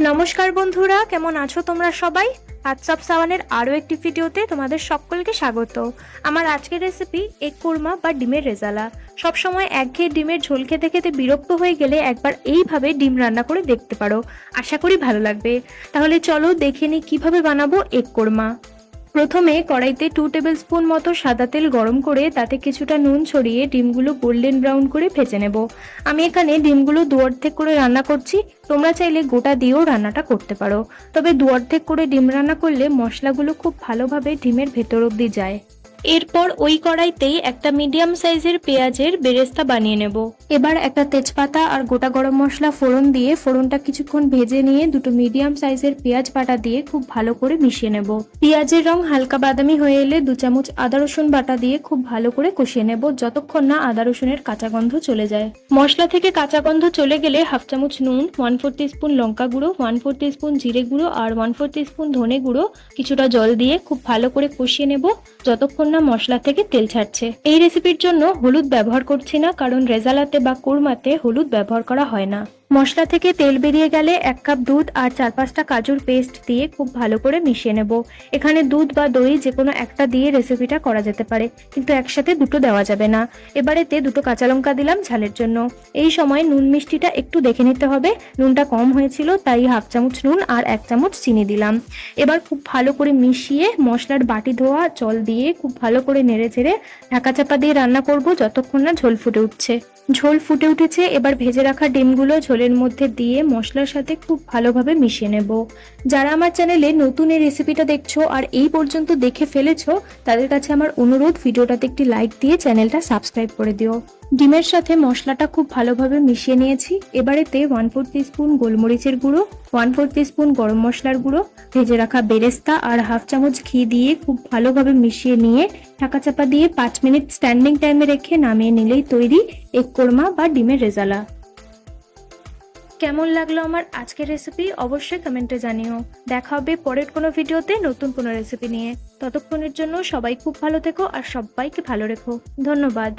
নমস্কার বন্ধুরা, কেমন আছো তোমরা সবাই? হোয়াটসঅ্যাপ সাওয়ানের আরও একটি ভিডিওতে তোমাদের সকলকে স্বাগত। আমার আজকের রেসিপি এগ কোরমা বা ডিমের রেজালা। সবসময় একঘেয়ে ডিমের ঝোল খেতে খেতে বিরক্ত হয়ে গেলে একবার এইভাবে ডিম রান্না করে দেখতে পারো, আশা করি ভালো লাগবে। তাহলে চলো দেখে নিই কীভাবে বানাবো এগ কোরমা। প্রথমে কড়াইতে 2 টেবিল স্পুন মতো সাদা তেল গরম করে তাতে কিছুটা নুন ছড়িয়ে ডিমগুলো গোল্ডেন ব্রাউন করে ভেজে নেব। আমি এখানে ডিমগুলো দু অর্ধেক করে রান্না করছি, তোমরা চাইলে গোটা দিয়েও রান্নাটা করতে পারো। তবে দু অর্ধেক করে ডিম রান্না করলে মশলাগুলো খুব ভালোভাবে ডিমের ভেতর অবধি যায়। এরপর ওই কড়াইতেই একটা মিডিয়াম সাইজের পেঁয়াজের বেরেস্তা বানিয়ে নেব। এবার একটা তেজপাতা আর গোটা গরম মশলা ফোড়ন দিয়ে ফোড়নটা কিছুক্ষণ ভেজে নিয়ে দুটো মিডিয়াম সাইজের পেঁয়াজ বাটা দিয়ে খুব ভালো করে মিশিয়ে নেব। পেঁয়াজের রং হালকা বাদামি হয়ে এলে 2 চামচ আদা রসুন বাটা দিয়ে খুব ভালো করে কষিয়ে নেব যতক্ষণ না আদা রসুনের কাঁচা গন্ধ চলে যায়। মশলা থেকে কাঁচা গন্ধ চলে গেলে হাফ চামচ নুন, 1/4 টিস্পুন লঙ্কা গুঁড়ো, 1/4 টিস্পুন জিরে গুঁড়ো আর 1/4 টিস্পুন ধনে গুঁড়ো কিছুটা জল দিয়ে খুব ভালো করে কষিয়ে নেব যতক্ষণ না মশলা থেকে তেল ছাড়ছে। এই রেসিপির জন্য হলুদ ব্যবহার করছি না, কারণ রেজালাতে বা কোরমাতে হলুদ ব্যবহার করা হয় না। মশলা থেকে তেল বেরিয়ে গেলে 1 কাপ দুধ আর 4-5টা কাজুর পেস্ট দিয়ে খুব ভালো করে মিশিয়ে নেব। এখানে দুধ বা দই যে কোনো একটা দিয়ে রেসিপিটা করা যেতে পারে, কিন্তু একসাথে দুটো দেওয়া যাবে না। এবারেতে 2টো কাঁচা লঙ্কা দিলাম ঝালের জন্য। এই সময় নুন মিষ্টিটা একটু দেখে নিতে হবে, নুনটা কম হয়েছিল তাই হাফ চামচ নুন আর 1 চামচ চিনি দিলাম। এবার খুব ভালো করে মিশিয়ে মশলার বাটি ধোয়া জল দিয়ে খুব ভালো করে নেড়ে চেড়ে ঢাকা চাপা দিয়ে রান্না করব যতক্ষণ না ঝোল ফুটে উঠছে। ঝোল ফুটে উঠেছে, এবার ভেজে রাখা ডিমগুলো ঝোলের মধ্যে দিয়ে মশলার সাথে খুব ভালোভাবে মিশিয়ে নেব। যারা আমার চ্যানেলে নতুন এই রেসিপিটা দেখছো আর এই পর্যন্ত দেখে ফেলেছো, তাদের কাছে আমার অনুরোধ ভিডিওটাতে একটি লাইক দিয়ে চ্যানেলটা সাবস্ক্রাইব করে দিও। ডিমের সাথে মশলাটা খুব ভালোভাবে মিশিয়ে নিয়েছি। এবারেতে 1/4 টিস্পুন গোলমরিচের গুঁড়ো, 1/4 টিস্পুন গরম মশলার গুঁড়ো, ভেজে রাখা বেরেস্তা আর হাফ চামচ ঘি দিয়ে খুব ভালোভাবে মিশিয়ে নিয়ে ঢাকা চাপা দিয়ে 5 মিনিট স্ট্যান্ডিং টাইমে রেখে নামিয়ে নিলেই তৈরি এগ কোরমা বা ডিমের রেজালা। কেমন লাগলো আমার আজকের রেসিপি অবশ্যই কমেন্টে জানিও। দেখা হবে পরের কোনো ভিডিওতে নতুন কোনো রেসিপি নিয়ে। ততক্ষণের জন্য সবাই খুব ভালো থেকো আর সবাইকে ভালো রেখো। ধন্যবাদ।